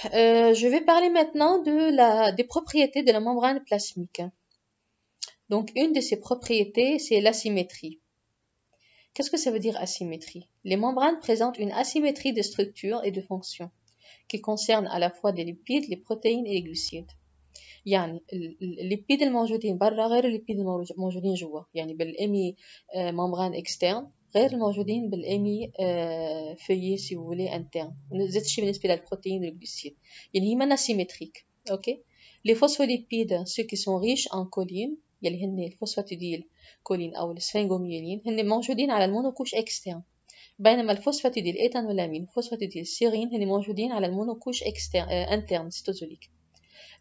Je vais parler maintenant des propriétés de la membrane plasmique. Donc, une de ces propriétés, c'est l'asymétrie. Qu'est-ce que ça veut dire asymétrie? Les membranes présentent une asymétrie de structure et de fonction qui concerne à la fois des lipides, les protéines et les glucides. يعني الليبيد الموجودين برا غير الليبيد الموجودين جوا، يعني بالامي ممبران اكسترن غير الموجودين بالامي فeuillé si vous voulez interne. نفس الشيء بالنسبه للبروتين والجلوسيد، يعني هي مانا سيمتريك. اوكي. les phospholipides ceux qui sont riches en choline يلي هن الفوسفاتيديل كولين او السفنجوميولين هن موجودين على المونوكوش اكسترن، بينما الفوسفاتيديل ايثانولامين والفوسفاتيديل سيرين هن موجودين على المونوكوش اكسترن interne cytosolique.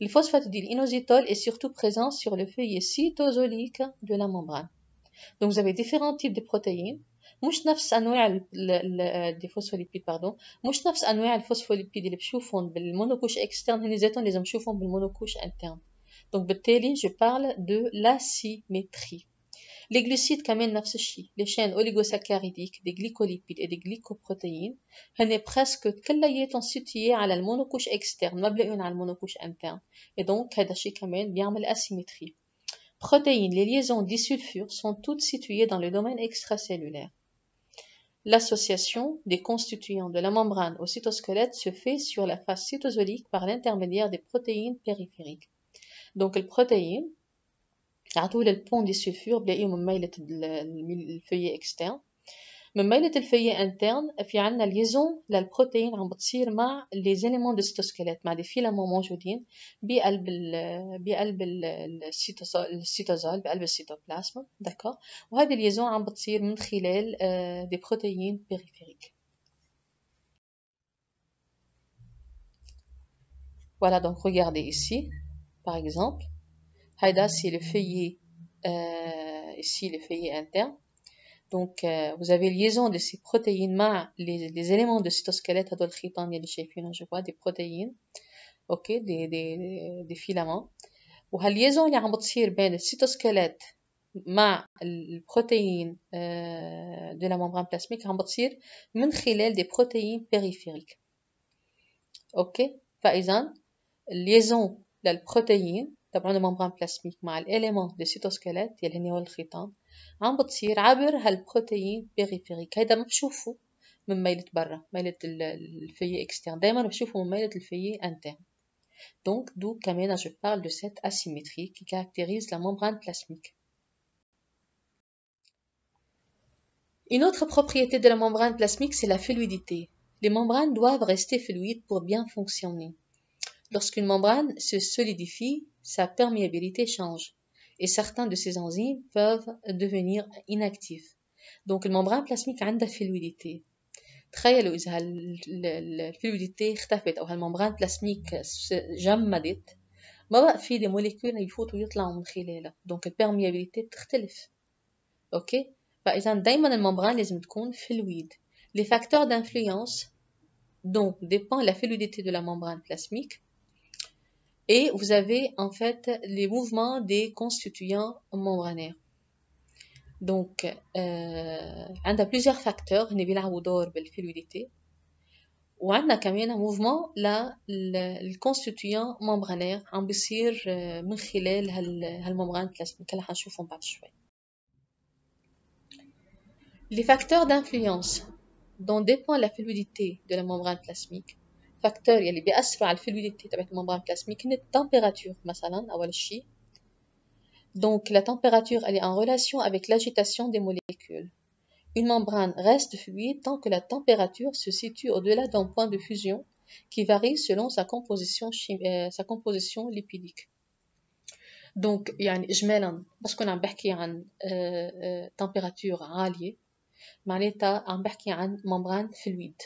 Le phosphatidyl'inositol est surtout présent sur le feuillet cytosolique de la membrane. Donc vous avez différents types de protéines. مش نفس انواع des phospholipides pardon، مش نفس انواع الفوسفوليبيد اللي بشوفهم بالمونوكوش اكسترن هن ذاتهم لازم نشوفهم بالمونوكوش interne. Donc بالتالي je parle de l'asymétrie. Les glucides كمان نفس الشيء، les chaînes oligosaccharidiques des glycolipides et des glycoprotéines هن presque كلياتهم situés على المونوكوش externe ما بلاقيهم على المونوكوش interne، et donc هذا الشيء كمان بيعمل asymétrie. Protéines, les liaisons disulfures sont toutes situées dans le domaine extracellulaire. L'association des constituants de la membrane au cytosquelette se fait sur la face cytosolique par l'intermédiaire des protéines périphériques. Donc les protéines عطول البون دي سلفور بلاقيه من ميلة الفeuillet externe. من ميلة الفeuillet interne في عنا ليزون للبروتين عم بتصير مع les éléments de cytosquelette مع des filaments موجودين بقلب السيتوزول بقلب السيتوبلازم، داكور. وهذه الليزون عم بتصير من خلال des protéines périphériques. Voilà, donc regardez ici par exemple. Haïda, c'est le feuillet, ici le feuillet interne. Donc, vous avez liaison de ces protéines مع les éléments de cytosquelette هذول الخيطان اللي شايفينهم جوا des protéines، ok، des filaments. وهالليزون اللي عم بتصير بين السيتوسكليت مع البروتين de la membrane plasmique عم بتصير من خلال des protéines périphériques. ok. فإذا الليزون للبروتين تبعون الممبران بلاسميك مع الاليمون دو سيتوسكيليت يلي هن هو الخيطان عم بتصير عبر هالبروتين بيريفيريك. هيدا ما بشوفه من ميلة برا، ميلة الفeuillet externe، دايما بشوفه من ميلة الفeuillet interne. Donc d'où كمان je parle de cette asymétrie qui caractérise la membrane plasmique. Une autre propriété de la membrane plasmique, c'est la fluidité. Les membranes doivent rester fluides pour bien fonctionner. Lorsqu'une membrane se solidifie, sa perméabilité change et certains de ses enzymes peuvent devenir inactifs. Donc la membrane plasmique a une fluidité. تخيلوا إذا الفلويديتي اختفت أو هالممبران بلاسميك جمدت ما بقى في دي موليكول يفوتوا يطلعوا من خلالها، دونك البيرميابيليتي بتختلف. اوكي. فإذا دايما الممبران لازم تكون fluide. Les facteurs d'influence donc dépendent de la fluidité de la membrane plasmique. Et vous avez en fait les mouvements des constituants membranaires. Donc, on a plusieurs facteurs qui بيلعبوا دور بالفلويديتي. وعندنا كمان mouvement للconstituant membranaire عم بيصير من خلال هالممبران بلاسميك اللي حنشوفهم بعد شوي. Les facteurs d'influence dont dépend la fluidité de la membrane plasmique. فاكتور يلي بيأثروا على الفلويديتي تبعت الممبران بلاسميك هن التمبيراتور مثلا أول شيء. Donc la température elle est en relation avec l'agitation des molécules. Une membrane reste fluide tant que la température se situe au-delà d'un point de fusion qui varie selon sa composition lipidique. Donc يعني إجمالا بس كنا عم بحكي عن température عالية معناتها عم بحكي عن membrane fluide.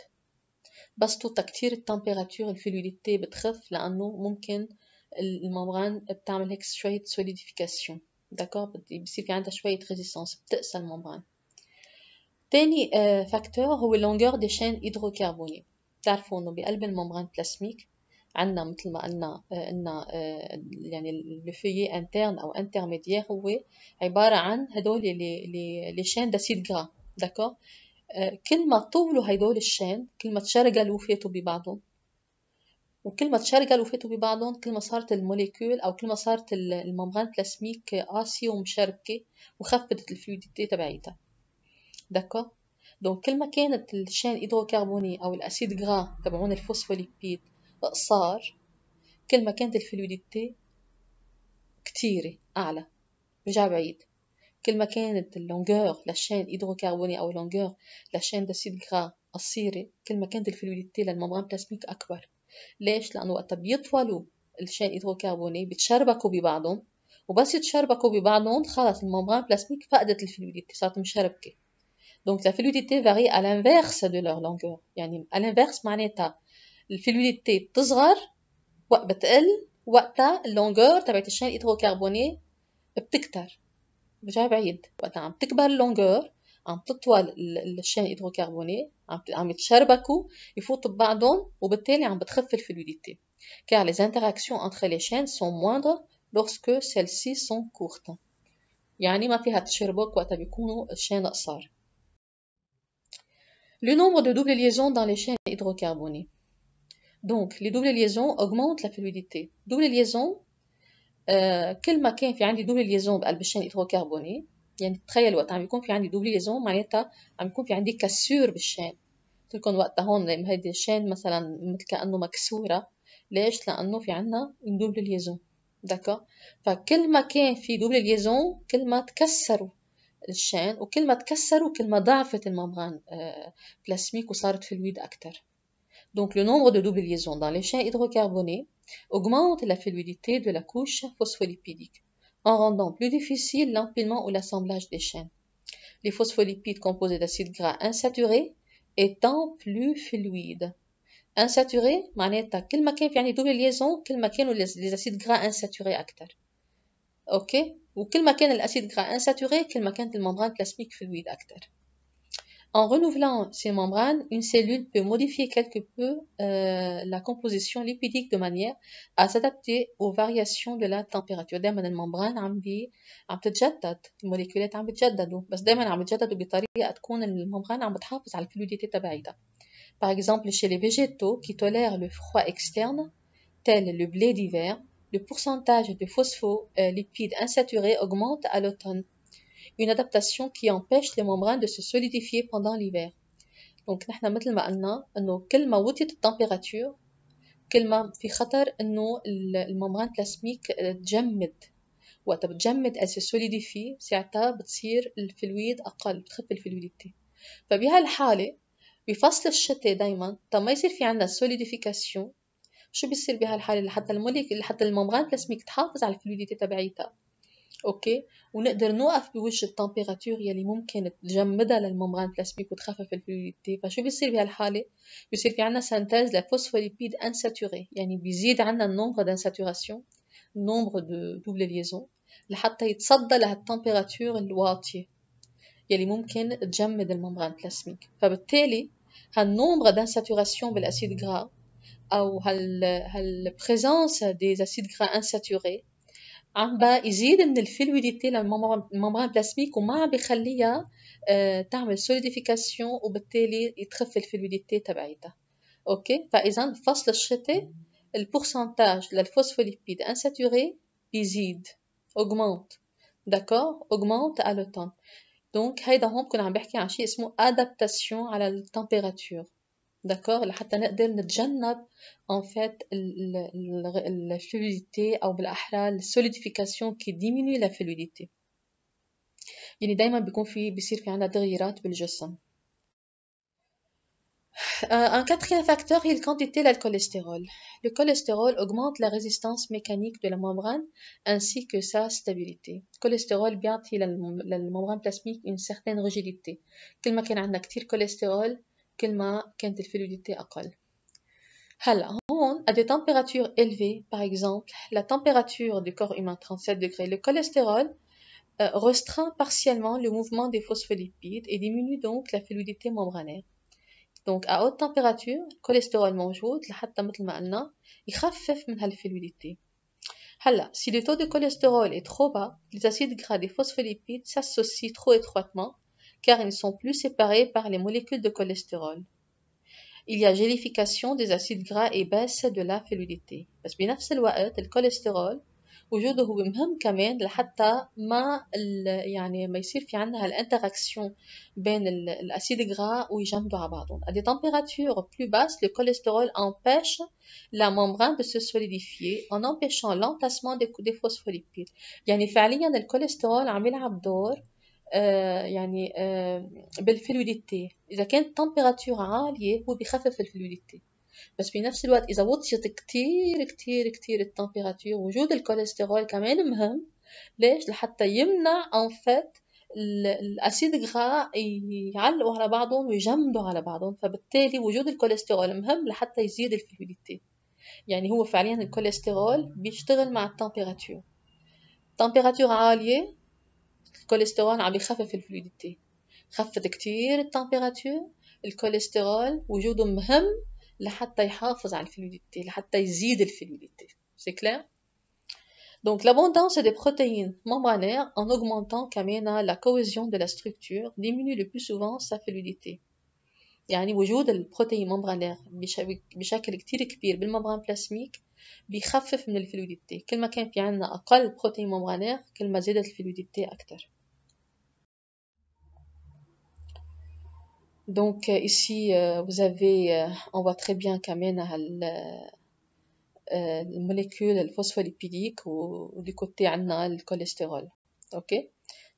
بس توطى كتير التمبيراتور الفلويديتي بتخف لأنه ممكن الممبران بتعمل هيك شوية solidification. داكور، بصير في عندها شوية ريزيستانس بتقسى الممبران. تاني فاكتور هو اللونجور دي شين هيدروكربوني. بتعرفوا انه بقلب الممبران بلاسميك عندنا مثل ما قلنا انه يعني لو فeuillet interne او intermédiaire هو عبارة عن هدول لي شين داسيد غرا. داكور. كل ما طولوا هدول الشين كل ما تشرجلوا فاتوا ببعضهم وكل ما تشرجلوا وفاتوا ببعضهم كل ما صارت الموليكول أو كل ما صارت الممبران بلاسميك قاسية ومشربكة وخفضت الفلويديتي تبعيتها. داكو؟ دونك كل ما كانت الشين هيدروكربوني أو الأسيد غرا تبعون الفوسفوليبيد قصار كل ما كانت الفلويديتي كتيرة أعلى رجع بعيد. كل ما كانت اللونجور للشين هيدروكربوني أو لونجور للشين داسيد غرا قصيرة كل ما كانت الفلويديتي للممبران بلاسميك أكبر. ليش؟ لأنه وقت بيطولوا الشين هيدروكربوني بيتشربكوا ببعضهم وبس يتشربكوا ببعضهم خلاص الممبران بلاسميك فقدت الفلويديتي صارت مشربكة. Donc la fluidité varie à l'inverse de leur longueur. يعني à l'inverse معناتها الفلويديتي بتصغر وقت بتقل وقتها اللونجور تبعت الشين هيدروكربوني بتكتر رجع بعيد. وقت عم تكبر اللونجور عم تطول الشين هيدروكربوني عم يتشربكوا يفوتوا ببعضهم وبالتالي عم بتخف الفلويديتي. Car les interactions entre les chaînes sont moindres lorsque celles-ci sont courtes. يعني ما فيها تشربك وقت بيكونوا الشين قصار. Le nombre de doubles liaisons dans les chaînes hydrocarbonés. Donc, les doubles liaisons augmentent la fluidité. Double liaison, كل ما كان في عندي double liaison بقلب الشين هيدروكربوني يعني تخيل وقت عم يكون في عندي double liaison معناتها عم يكون في عندي كسور بالشين. تلكن وقتها هون هيدي الشين مثلا مثل كأنه مكسورة. ليش؟ لأنه في عنا une double liaison. داكو؟ فكل ما كان في double liaison كل ما تكسروا الشين وكل ما تكسروا كل ما ضعفت الممبران plasmique وصارت fluide أكتر. Donc le nombre de doubles liaisons dans les chaînes hydrocarbonés augmente la fluidité de la couche phospholipidique en rendant plus difficile l'empilement ou l'assemblage des chaînes. Les phospholipides composés d'acides gras insaturés étant plus fluides. Insaturés معناتها كل ما كان في عندي double liaison كل ما كانوا les acides gras insaturés أكتر. أوكي؟ وكل ما كان الأسيد gras insaturé كل ما كانت الممbrane plasmique fluide أكتر. En renouvelant ces membranes, une cellule peut modifier quelque peu la composition lipidique de manière à s'adapter aux variations de la température. دائما الممبران عم تتجدد الموليكولات عم بتجددوا بس دائما عم بتجددوا بطريقة تكون الممبران عم بتحافظ على الفلويديتي تبعيتها. Par exemple, chez les végétaux qui tolèrent le froid externe, tel le blé d'hiver, le pourcentage de phospholipides insaturés augmente à l'automne. Une adaptation qui empêche les membranes de se solidifier pendant l'hiver. Donc نحن مثل ما قلنا انه كل ما وطيت التمبيراتور كل ما في خطر انه الممبران بلاسميك تجمد. وقت بتجمد elle se solidifie ساعتها بتصير الفلويد اقل بتخف الفلويديتي. فبهالحالة بفصل الشتاء دايما ما يصير في عندنا solidification شو بيصير بهالحالة لحتى الممبران بلاسميك تحافظ على الفلويديتي تبعيتها. اوكي ونقدر نوقف بوجه التمبيراتور يلي ممكن تجمدها للممبران بلاسميك وتخفف الفلويديتي. فشو بيصير بهالحاله؟ بيصير في عنا سانتاز لفوسفوليبيد انساتوري يعني بيزيد عنا النومبر دانساتوراسيون النومبر دو دوبل ليزون لحتى يتصدى لهالتمبيراتور الواطيه يلي ممكن تجمد الممبران بلاسميك. فبالتالي هالنومبر دانساتوراسيون بالاسيد غرا او هالبريزونس دي اسيد غرا انساتوري عم يزيد من الفلويديتي للممبران بلاسميك وما عم بيخليها تعمل سوليديفيكاسيون وبالتالي يتخف الفلويديتي تبعيتها. اوكي فاذا فصل الشتاء البورسنتاج للفوسفوليبيد انساتوري بيزيد augmente d'accord augmente à l'automne. دونك هيدا هون كنا عم بحكي عن شيء اسمه adaptation على التمبيراتور داكور لحتى نقدر نتجنب en fait la fluidité أو بالأحرى السوليديفيكاسيون qui diminue la fluidité. يعني دايما بيصير في عنا تغييرات بالجسم. Un quatrième facteur est la quantité du cholestérol. Le cholestérol augmente la résistance mécanique de la membrane ainsi que sa stabilité. Le cholestérol بيعطي للممبران plasmique une certaine rigidité. كل ما كان عندنا كتير كوليسترول كل ما كانت الفلويديتي أقل. هلا هون à des températures élevées, par exemple la température du corps humain 37 degrés, le cholestérol restreint partiellement le mouvement des phospholipides et diminue donc la fluidité membranaire. Donc à haute température الكوليسترول موجود لحتى مثل ما قلنا يخفف من هالفلويديتي. هلا si le taux de cholestérol est trop bas, les acides gras des phospholipides s'associent trop étroitement car ils ne sont plus séparés par les molécules de cholestérol. il y a gélification des acides gras et baisse de la fluidité. بس بنفس الوقت الكوليسترول وجوده هو مهم كمان لحتى يعني ما يصير في عندنا هالانتراكسيون بين الاسيد gras ويجمدوا على بعضهم. À des températures plus basses, le cholestérol empêche la membrane de se solidifier en empêchant l'entassement des phospholipides. يعني فعليا الكوليسترول عم يلعب دور يعني بالفلويديتي. إذا كانت تمبيراتور عالية هو بيخفف الفلويديتي، بس في نفس الوقت إذا وطيت كتير كتير كتير التمبيراتور وجود الكوليسترول كمان مهم. ليش؟ لحتى يمنع en fait الأسيد غرا يعلقوا على بعضهم ويجمدوا على بعضهم، فبالتالي وجود الكوليسترول مهم لحتى يزيد الفلويديتي. يعني هو فعليا الكوليسترول بيشتغل مع التمبيراتور. تمبيراتور عالية الكوليسترول عم يخفف الفلويديتي، خفت كتير التمبيراتور الكوليسترول وجوده مهم لحتى يحافظ على الفلويديتي، لحتى يزيد الفلويديتي. C'est clair? Donc l'abondance des protéines membranaires en augmentant كمان la cohésion de la structure diminue le plus souvent sa fluidité. يعني وجود البروتين ممبرانير بشكل كتير كبير بالممبران بلاسميك بيخفف من الفلويديتي. كل ما كان في عنا أقل بروتين ممبرانير كل ما زادت الفلويديتي أكتر. Donc ici vous avez on voit très bien كمان الموليكول الفوسفوليبيديك ودي côté عنا الكوليسترول. OK.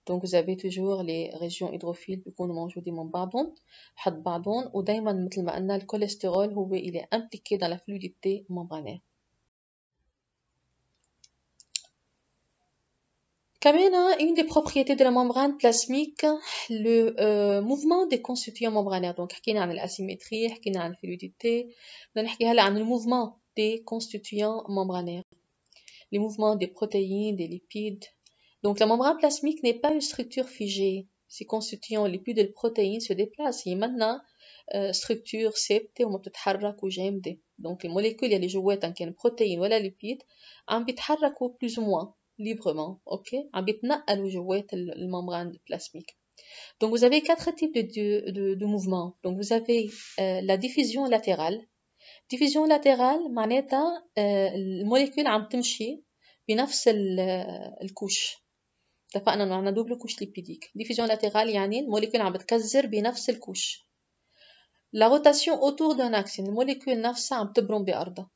Donc vous avez toujours les régions hydrophiles بيكونوا موجودين من بعضهم حد بعضهم، ودايما مثل ما قلنا الكوليسترول هو il est impliqué dans la fluidité membranaire. كمان une des propriétés de la membrane plasmique le mouvement des constituants membranaires. Donc حكينا عن الاسيمتري، حكينا عن الفلويديتي، بدنا نحكي هلا عن الموفمون des constituants membranaires, les mouvements des protéines, des lipides. Donc la membrane plasmique n'est pas une structure figée. Ces constituants lipides et protéines se déplacent. هي منا structure ثابتة وما بتتحرك وجامدة. Donc les molécules اللي جواتها كان بروتين ولا ليبيد عم بيتحركوا plus ou moins librement, ok? عم بيتنقلوا جوات الممbrane plasmique. Donc vous avez 4 types de mouvements. Donc vous avez la diffusion latérale. diffusion latérale معناتها الموليكول عم تمشي بنفس الكوش. اتفقنا انه عندنا دوبل كوش ليبيديك. diffusion latérale يعني الموليكول عم بتكزر بنفس الكوش. la rotation autour d'un axe الموليكول نفسها عم تبرم بأرضها.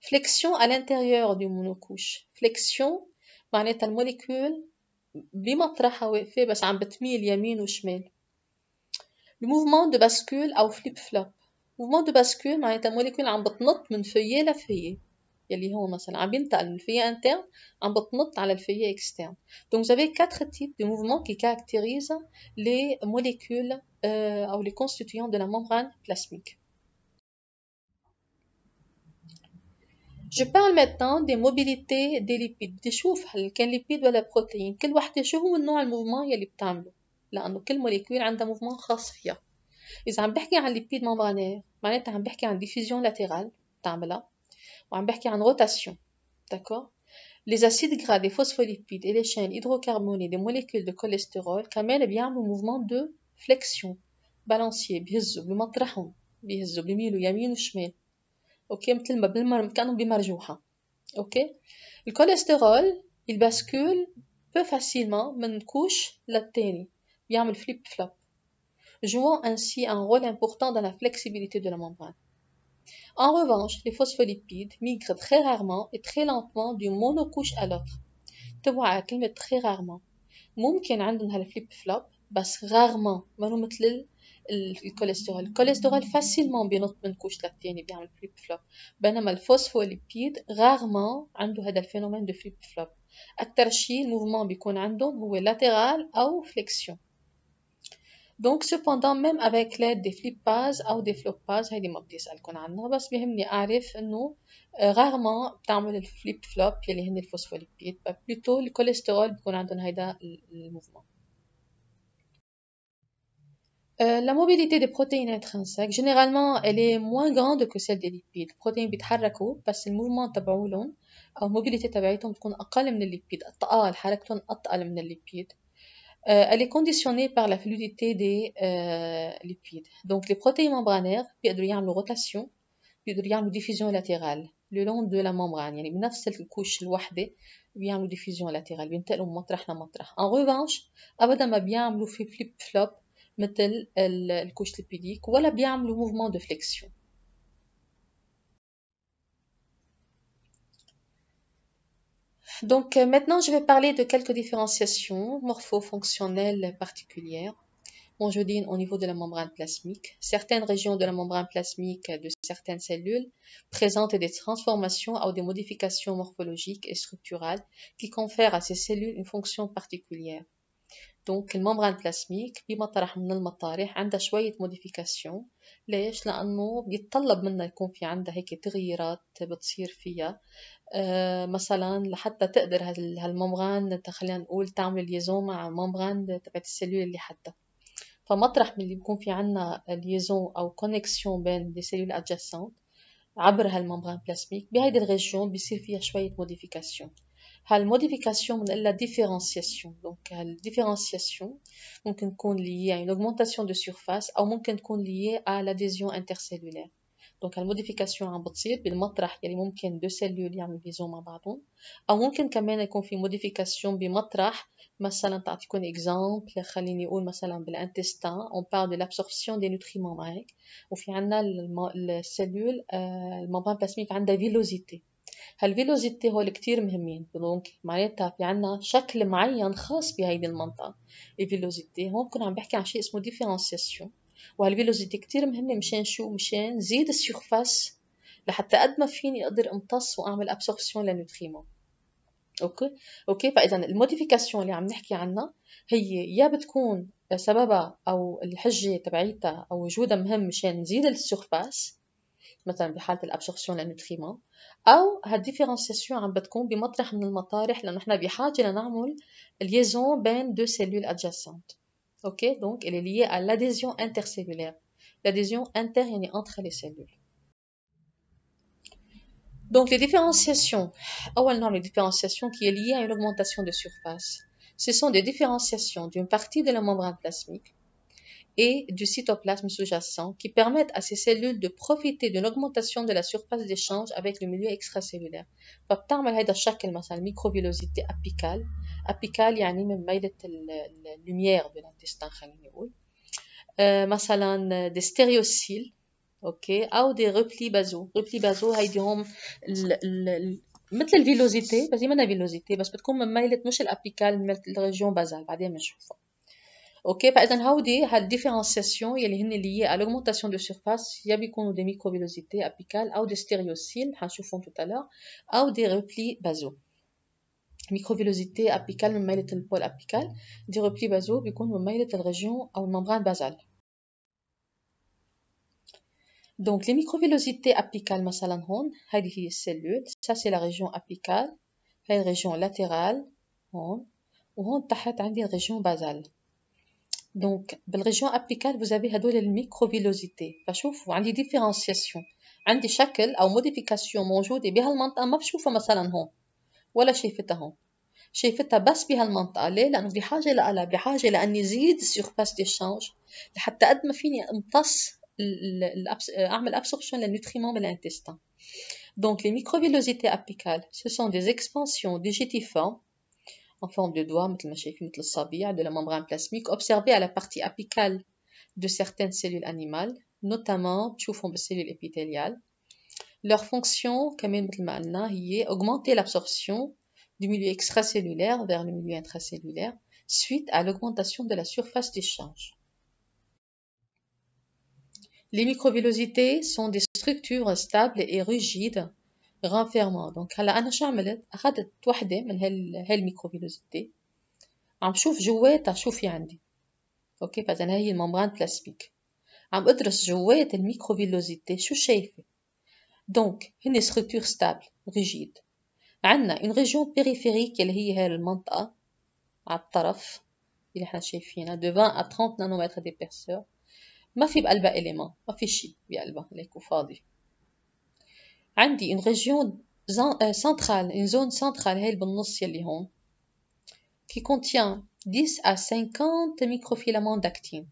flexion à l'intérieur du monocouche. flexion معناتها الموليكول بمطرحها واقفة بس عم بتميل يمين وشمال. le mouvement de bascule أو flip flop. mouvement de bascule معناتها الموليكول عم بتنط من فية لفية، يلي هو مثلا عم بينتقل من الفية interne عم بتنط على الفية externe. Donc vous avez 4 types de mouvements qui caractérisent les molécules ou les constituants de la membrane plasmique. Je parle maintenant des mobilités des lipides. بدي شوف هل كان ليبيد ولا بروتين، كل وحدة شو هو النوع الموفمون يلي بتعمله، لأنه كل موليكول عندها موفمون خاص فيها. إذا عم بحكي عن ليبيد ممبرانير معناتها عم بحكي عن diffusion latérale بتعملها، وعم بحكي عن rotation. D'accord? Les acides gras, des phospholipides et les chaînes hydrocarbonnées des molécules de cholestérol كمان بيعملوا mouvement de flexion balancier، بيهزوا بمطرحهم، بيهزوا بيميلوا يمين وشمال. اوكي مثل ما كانوا بمرجوحة. اوكي الكوليسترول il bascule peu facilement من كوش للتاني، بيعمل flip flop jouant ainsi un rôle important dans la flexibilité de la membrane. En revanche, les phospholipides migrent très rarement et très lentement d'une monocouche à l'autre. انتبهوا على كلمة très rarement. ممكن عندهم هالفليب فلوب بس rarement، مانو مثل الكوليسترول. الكوليسترول facilement بينط من كوش للتاني بيعمل فليب فلوب، بينما الفوسفوليبيد rarement عنده هذا الفينومين de flip flop. أكتر شيء الموفمون بيكون عندهم هو latéral أو flexion. Donc cependant même avec l'aide des flippases أو des floppases هيدي ما بدي أسألكم عنها، بس بيهمني أعرف إنه rarement بتعمل الفليب فلوب يلي هن الفوسفوليبيد، plutôt الكوليسترول بيكون عندهم هيدا الموفمون. La mobilité des protéines intrinsèques généralement elle est moins grande que celle des lipides. البروتين بيتحركوا بس الموفمون تبعولهم أو الموبيليتي تبعتهم بتكون أقل من الليبيد، التقال حركتهم أتقل من الليبيد. Elle est conditionnée par la fluidité des lipides. Donc les protéines membranaires بيقدروا يعملوا rotation بيقدروا يعملوا diffusion latérale le long de la membrane يعني بنفس الكوش الوحدة بيعملوا diffusion latérale بينتقلوا من مطرح لمطرح. En revanche أبدا ما بيعملوا في flip flop مثل الكوش ليبيديك ولا بيعملوا mouvement de flexion. Donc maintenant je vais parler de quelques différenciations morpho-fonctionnelles particulières. Je dis au niveau de la membrane plasmique. Certaines régions de la membrane plasmique de certaines cellules présentent des transformations ou des modifications morphologiques et structurales qui confèrent à ces cellules une fonction particulière. Donc الممبران بلاسميك بمطرح من المطارح عندها شوية موديفيكاسيون. ليش؟ لأنه بيتطلب منا يكون في عندها هيك تغييرات بتصير فيها مثلا لحتى تقدر هالممبران خلينا نقول تعمل ليزون مع ممبران تبعت السلول اللي حدها. فمطرح من اللي بيكون في عنا ليزون أو كونيكسيون بين دي سيلول adjacentes عبر هالممبران بلاسميك بهيدي الريجيون بيصير فيها شوية موديفيكاسيون. هالموديفيكاسيون بنقول لها ديفيرنسياسيون. دونك هالديفيرنسياسيون ممكن تكون liée à une augmentation de surface أو ممكن تكون liée à l'adhésion intercellulaire. دونك هالموديفيكاسيون عم بتصير بالمطرح يلي ممكن دو سيلول يعملوا ليزون مع بعضهم أو ممكن كمان يكون في موديفيكاسيون بمطرح مثلا تعطيكم اكزامبل خليني اقول مثلا بالانتستان اون بار دو لابسوربسيون دي نوتريمون معاك وفي عندنا السيلول الممبران بلاسميك عندها فيلوزيتي. هالفيلوزيتي هول كتير مهمين. دونك معناتها في عندنا شكل معين خاص بهيدي المنطقه الفيلوزيتي. هون كنا عم بحكي عن شيء اسمه ديفيرنسياسيون وهالفيلوزيتي كتير مهمه مشان شو؟ مشان زيد السيرفاس لحتى قد ما فيني اقدر امتص واعمل ابسوربسيون للنوتريمون. اوكي فاذا الموديفيكاسيون اللي عم نحكي عنها هي يا بتكون سببها او الحجه تبعيتها او وجودها مهم مشان نزيد السيرفاس مثلا بحاله الابسوربسيون للنوتريمون او هالديفيرنسياسيون عم بتكون بمطرح من المطارح لانه نحن بحاجه لنعمل ليزون بين دو سيلول ادجاسنت. اوكي دونك elle est liée à l'adhésion intercellulaire. L'adhésion inter يعني entre les cellules. Donc les différenciations, أول نوع من différenciation qui est liée à une augmentation de surface, ce sont des différenciations d'une partie de la membrane plasmique et du cytoplasme sous-jacent qui permettent à ces cellules de profiter d'une augmentation de la surface d'échange avec le milieu extracellulaire. فبتعمل هيدا الشكل مثلا microvillosité apicale. apicale يعني من ميلة اللوميير de l'intestin خليني نقول. مثلا des stéréocyles. اوكي او دي ريبلي بازو. ريبلي بازو هيدي هم مثل الفيلوزيتي بس هي منا فيلوزيتي بس بتكون من ميلة مش الابيكال مثل الريجيون بازال بعدين بنشوفها. اوكي فاذا هودي هالديفيرنسياسيون يلي هن liées à l'augmentation de surface يا بيكونوا دي ميكروفيلوزيتي ابيكال او دي ستيريوسيل حنشوفهم tout à l'heure او دي ريبلي بازو. ميكروفيلوزيتي ابيكال من ميلة البول ابيكال. دي ريبلي بازو بيكون من ميلة الريجيون او الممبران بازال. Donc les microvillosités apicales مثلا هون هذه هي السلول. ça c'est la région apicale. هاي الريجيون latérale هون وهون تحت عندي الريجيون basale. donc بالريجيون apicale vous avez هدول الميكروفيلوزيتي. فشوفوا عندي ديفيرنسياسيون عندي شكل او موديفيكاسيون موجوده بهالمنطقه ما بشوفها مثلا هون ولا شايفتها هون. شايفتها بس بهالمنطقه. ليه؟ لانه بحاجه لها بحاجه لاني زيد السيرفاس ديشانج لحتى قد ما فيني امتص أعمل absorption les nutriments de l'intestin. Donc les microvillosités apicales, ce sont des expansions digitiformes en forme de doigt, مثل ما شايفين مثل الصابع de la membrane plasmique observées à la partie apicale de certaines cellules animales, notamment تشوفهم بالcellules épithéliales. Leur fonction كمان مثل ما قلنا هي augmenter l'absorption du milieu extracellulaire vers le milieu intracellulaire suite à l'augmentation de la surface d'échange. Les microvillosités sont des structures stables et rigides renfermant. Donc هلا أنا شو عملت؟ أخذت وحدة من هالميكروفيلوزيتي عم شوف جواتها شو في عندي. أوكي فإذا هي الممبران بلاسميك عم أدرس جوات الميكروفيلوزيتي شو شايفة. دونك هن structures stables rigides. عنا une région périphérique اللي هي هاي المنطقة على الطرف اللي احنا شايفينها de 20 à 30 نانومتر d'épaisseur. ما في بقلبها إليمون ما في شيء بقلبها هيك وفاضي. عندي une région centrale une zone centrale هي بالنص يلي هون qui contient 10 à 50 microfilaments d'actine.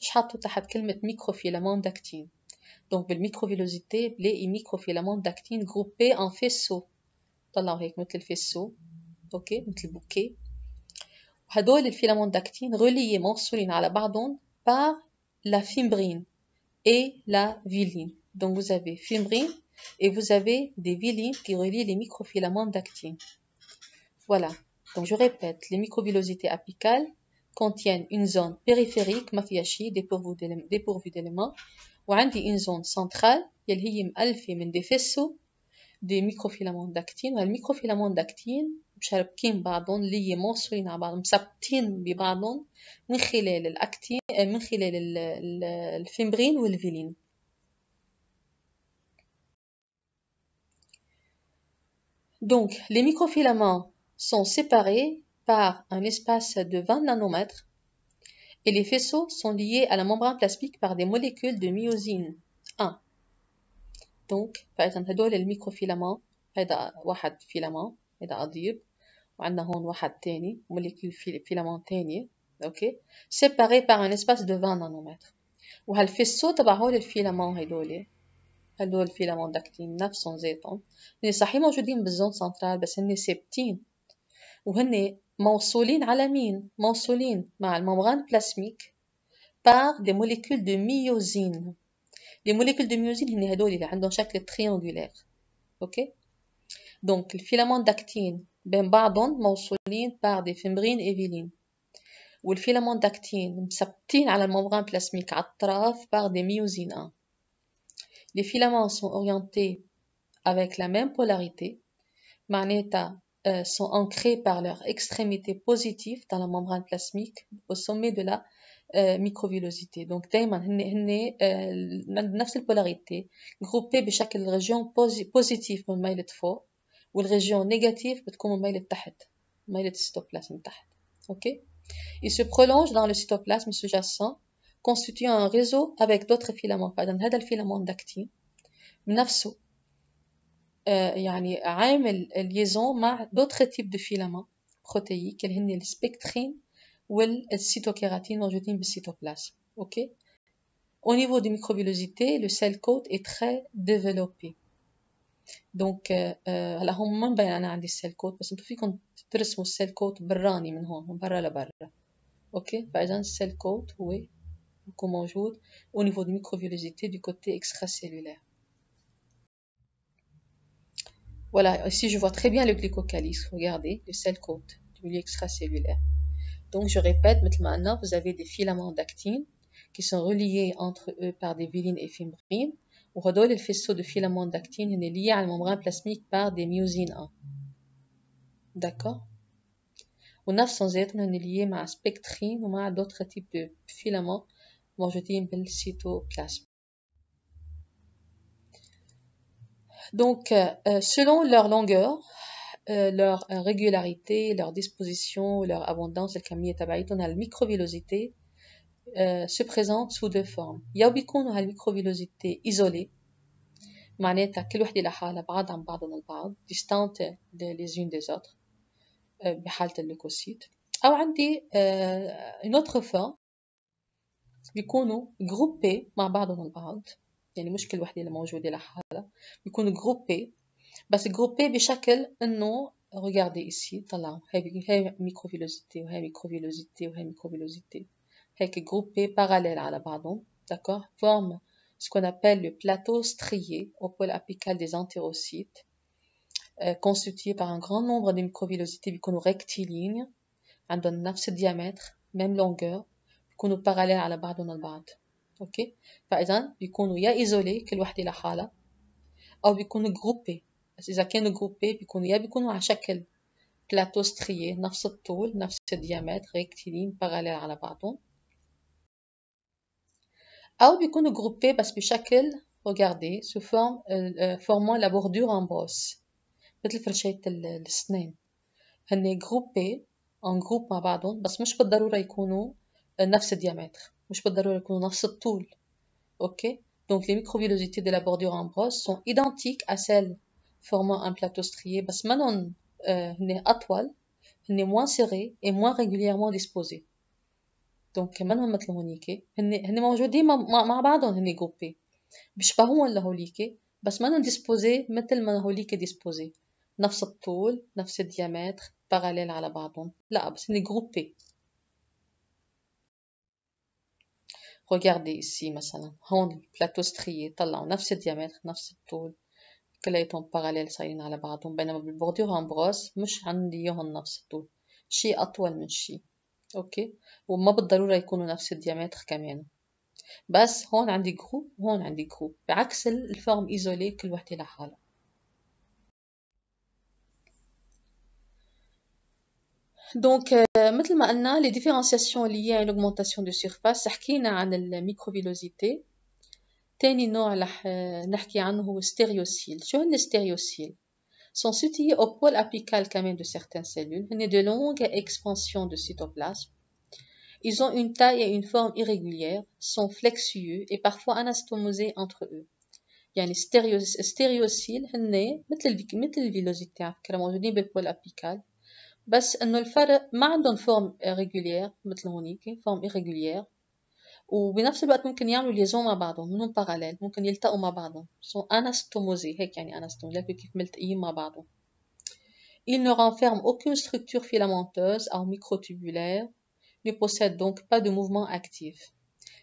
Je حاطه تحت كلمة microfilaments d'actine. Donc بالميكروفيلوزيتي بلاقي microfilaments d'actine groupés en faisceaux. طلعوا هيك مثل الفيسو، اوكي، مثل البوكي. وهدول الفيلامون d'actine reliés موصولين على بعضهم par la fibrine et la villine. Donc vous avez fibrine et vous avez des vilines qui relient les microfilaments d'actine. Voilà. Donc je répète, les microvillosités apicales contiennent une zone périphérique ما فيها شيء dépourvue d'éléments وعندي une zone centrale يلي هي مألفة من des faisceaux des microfilaments d'actine. والميكروفيلامون d'actine مشاركين بعضهم اللي موصولين على بعضهم مثبتين ببعضهم من خلال الأكتين من خلال الفيمبرين والفيلين. Donc les microfilaments sont séparés par un espace de 20 nanomètres et les faisceaux sont liés à la membrane plasmique par des molécules de myosine 1. Donc par exemple هدول الميكروفيلامون هذا واحد فيلامون هذا قضيب وعندنا هون واحد تاني موليكول فيلامون تانية اوكي séparés par un espace de 20 nanomètres. وهالفيسو تبع هول الفيلامون هدول الفيلامون داكتين نفسهم ذاتهم هن صحيح موجودين بالزون سنترال بس هن ثابتين وهن موصولين على مين؟ موصولين مع الممبران بلاسميك par des molécules de myosine. Les molécules de myosine هن هدول اللي عندهم شكل triangulaire. اوكي donc الفيلامون داكتين بين بعضهم موصولين par des fibrines et vilines. والفيلامون داكتين مثبتين على الممبران بلاسميك على الأطراف par des myosines 1. Les filaments sont orientés avec la même polarité, معناتها sont ancrés par leur extrémité positive dans la membrane plasmique au sommet de la microvillosité. Donc دايما هن نفس البولاريتي groupés بشكل ريجيون بوزيتيف من ميلة فوق والريجيون نيجاتيف بتكون من ميلة تحت ميلة السيتوبلازم تحت. اوكي Il se prolonge dans le cytoplasme sous-jacent constituant un réseau avec d'autres filaments. فإذا هذا الفيلامون داكتين بنفسه يعني عامل liaison مع d'autres types de filaments protéiques اللي هن السبكترين والcytokératine موجودين بالcytoplasme. OK. Au niveau des microvillosités, le cell coat est très développé. Donc هلا هم ما مبين انا عندي السيل كوت بس انتم فيكم ترسموا السيل كوت براني من هون من برا لبرا. اوكي فاذا السيل كوت هو بيكون موجود au niveau des microvillosités du côté extracellulaire. Voilà, ici je vois très bien le glycocalyx. Regardez, le cell coat du milieu extracellulaire. Donc je répète, maintenant vous avez des filaments d'actine qui sont reliés entre eux par des vilines et fibrines. وهدول الفيسو de filaments d'actine هن liés à la membrane plasmique par des myosines 1. D'accord. ونفسهم ذاتهم هن liés مع spectrine ومع d'autres types de filaments موجودين بالcytoplasme. Donc selon leur longueur, leur régularité, leur disposition, leur abondance الكمية تبعيتهم هالميكروفيلوزيتي se présente sous deux formes. يا بيكونوا هالميكروفيلوزيتي isolées معناتها كل وحدة لحالها بعض عن بعضهم البعض distantes les unes des autres بحالة الليكوسيت أو عندي une autre forme بيكونوا groupés مع بعضهم البعض يعني مش كل وحدة اللي موجودة لحالها بيكونوا groupés بس groupés بشكل إنه regardez ici طلعوا هاي ميكروفيلوزيتي وهاي ميكروفيلوزيتي وهاي ميكروفيلوزيتي هيك groupés parallèles على بعضهم d'accord forme ce qu'on appelle le plateau strié au pôle apical des entérocytes constitué par un grand nombre de microvillosités بيكونوا rectilignes عندهم نفس الديامتر même longueur بيكونوا parallèles على بعضهم البعض اوكي فاذا بيكونوا يا isolés كل وحده لحالها او بيكونوا groupés بس اذا كانوا groupés بيكونوا على شكل plateau strié نفس الطول نفس الديامتر rectilignes parallèles على بعضهم أو بيكونوا groupés بس بشكل regardez sous forme formant la bordure en brosse مثل فرشاة الأسنان هن groupés en groupe مع بعضهم بس مش بالضرورة يكونوا نفس الديامتر مش بالضرورة يكونوا نفس الطول ok donc les microvillosités de la bordure en brosse sont identiques à celles formant un plateau strié بس منهم هن أطول هن moins serrés et moins régulièrement disposés. دونك منهم مثل هونيك، هن موجودين مع بعضهم، هن جروبي بيشبهون لهوليك، بس منهم ديسبوزي مثل ما هوليك ديسبوزي، نفس الطول نفس الديامتر باراليل على بعضهم، لا بس هن جروبي. regardez ici مثلا هون البلاتو ستريي طلعوا نفس الديامتر نفس الطول كلياتهم باراليل صايرين على بعضهم، بينما بالبوردور امبروس مش عندي اياهم نفس الطول، شيء اطول من شيء. اوكي، وما بالضرورة يكونوا نفس الديامتر كمان، بس هون عندي جروب وهون عندي جروب، بعكس الفورم ايزولي كل وحدة لحالها. دونك مثل ما قلنا لي ديفيرنسياسيون liées à une augmentation de surface، حكينا عن الميكروفيلوزيتي. تاني نوع رح نحكي عنه هو ستيريوسيل. شو هن الستيريوسيل؟ sont situés au pôle apical quand même de certaines cellules, هن de longues expansions de cytoplasme. Ils ont une taille et une forme irrégulières, sont flexueux et parfois anastomosés entre eux. يعني ستيريوسيل هن مثل الفيلوزيتي على فكرة موجودين بالبول أبيكال، بس إنه الفرق ما عندهم فورم ريجولير مثل هونيك، فورم irrégulière، وبنفس الوقت ممكن يعملوا ليزون مع بعضهم، منهم باراليل، ممكن يلتقوا مع بعضهم، sont anastomosés، هيك يعني anastomosés كيف ملتقيين مع بعضهم. Ils ne renferment aucune structure filamenteuse ou microtubulaire, ne possèdent donc pas de mouvement actif.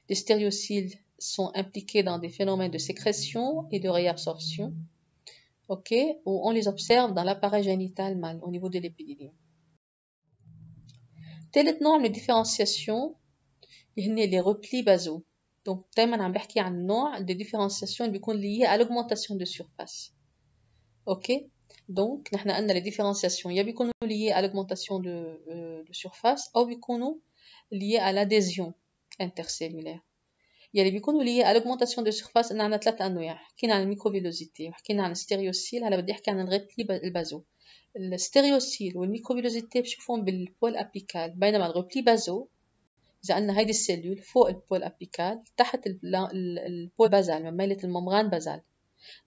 Les stéréocyles sont impliqués dans des phénomènes de sécrétion et de réabsorption, ok, où on les observe dans l'appareil génital mâle au niveau de l'épididyme. ثالث نوع من الديفرنسياسيون هن les replis basaux. Donc دايما عم بحكي عن نوع de différenciation اللي بيكون lié à l'augmentation de surface. ok, donc نحن قلنا les différenciations يا بيكونوا liés à l'augmentation de surface أو بيكونوا liés à l'adhésion intercellulaire. يلي بيكونوا liés à l'augmentation de surface قلنا عنا 3 أنواع، حكينا عن الميكروفيلوزيتي وحكينا عن الستيريوسيل، هلا بدي أحكي عن الريبلي البازو. الستيريوسيل والميكروفيلوزيتي بشوفهم بالبول أبيكال، بينما الريبلي بازو إذا قلنا هيدي السيلول فوق البول أبيكال تحت البول بازال من ميلة الممبران بازال.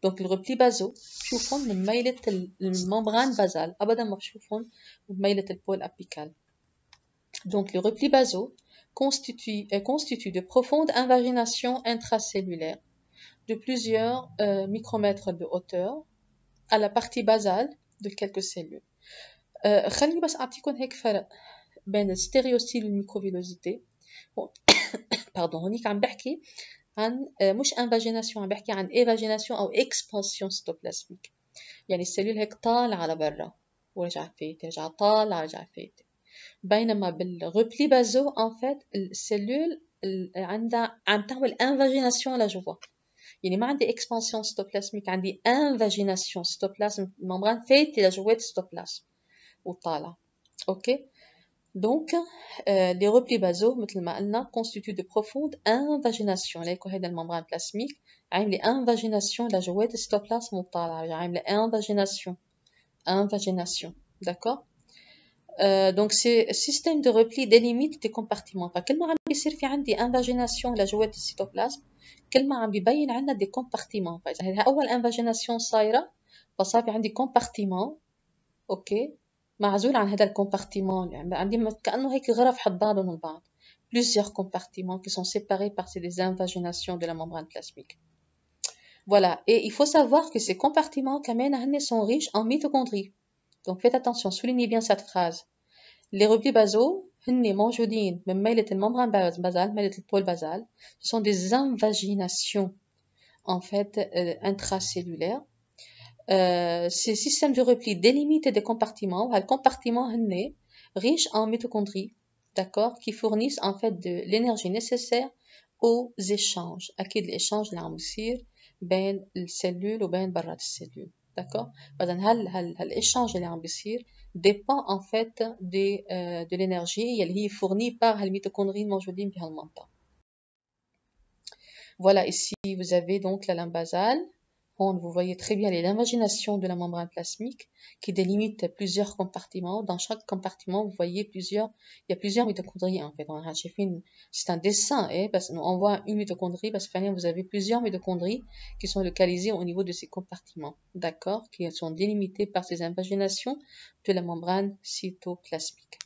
دونك الريبلي بازو بشوفهم من ميلة الممبران بازال، أبدا ما بشوفهم من ميلة البول أبيكال. Donc le repli basaux constitue de profondes invaginations intracellulaires de plusieurs micromètres de hauteur à la partie basale de quelques cellules. خليني بس أعطيكم هيك فرق بين الستيريوسيل والميكروفيلوزيتي. pardon هونيك عم بحكي عن مش انفاجيناسيون، عم بحكي عن ايفاجيناسيون او اكسبانسيون سيتوبلازميك، يعني السيلول هيك طالعه لبرا ورجع فايته، رجع طالعه رجع فايته. بينما بالريبلي بازو ان فيت السيلول عندها عم تعمل انفاجيناسيون لجوا، يعني ما عندي اكسبانسيون سيتوبلازميك، عندي انفاجيناسيون سيتوبلازم، الممبران فايته لجوات السيتوبلازم وطالع. اوكي، donc les replis basaux مثل ما قلنا constituent de profondes invaginations. ليكو هيدا الممبران بلازميك عامله انفاجيناسيون لجوات السيتوبلازم وطالعه، عامله انفاجيناسيون d'accord. Donc c'est système de repli délimite des compartiments. فكل ما عم بيصير في عندي انفاجيناسيون لجوات السيتوبلازم كل ما عم بيبين عندنا دي كومبارتيمون. فاذا هي اول انفاجيناسيون صايره فصار في عندي كومبارتيمون اوكي معزول عن هذا الكومبارتيمون، يعني عندي كأنه هيك غرف حد بعضهم البعض، plusieurs compartiments qui sont séparés par ces invaginations de la membrane plasmique. Voilà, et il faut savoir que ces compartiments كمان sont riches en mitochondries. Donc faites attention, soulignez bien cette phrase. Les replis basaux هن موجودين من ميلة الممبران basale، ميلة البول basal. Ce sont des invaginations en fait intracellulaires. Ces systèmes de repli délimitent des compartiments. Les compartiments sont riches en mitochondries, d'accord, qui fournissent en fait de l'énergie nécessaire aux échanges. أكيد الإشانج اللي عم بيصير بين السيلول وبين برات السيلول، d'accord. فإذا هالإشانج اللي عم بيصير dépend en fait de l'énergie اللي هي fournie par الميتوكوندريا الموجودين بهالمنطقة. Voilà, ici vous avez donc la lampe basale. Vous voyez très bien l'invagination de la membrane plasmique qui délimite plusieurs compartiments. Dans chaque compartiment, vous voyez il y a plusieurs mitochondries en fait. C'est un dessin, parce qu'on voit une mitochondrie parce que vous avez plusieurs mitochondries qui sont localisées au niveau de ces compartiments, d'accord, qui sont délimitées par ces invaginations de la membrane cytoplasmique.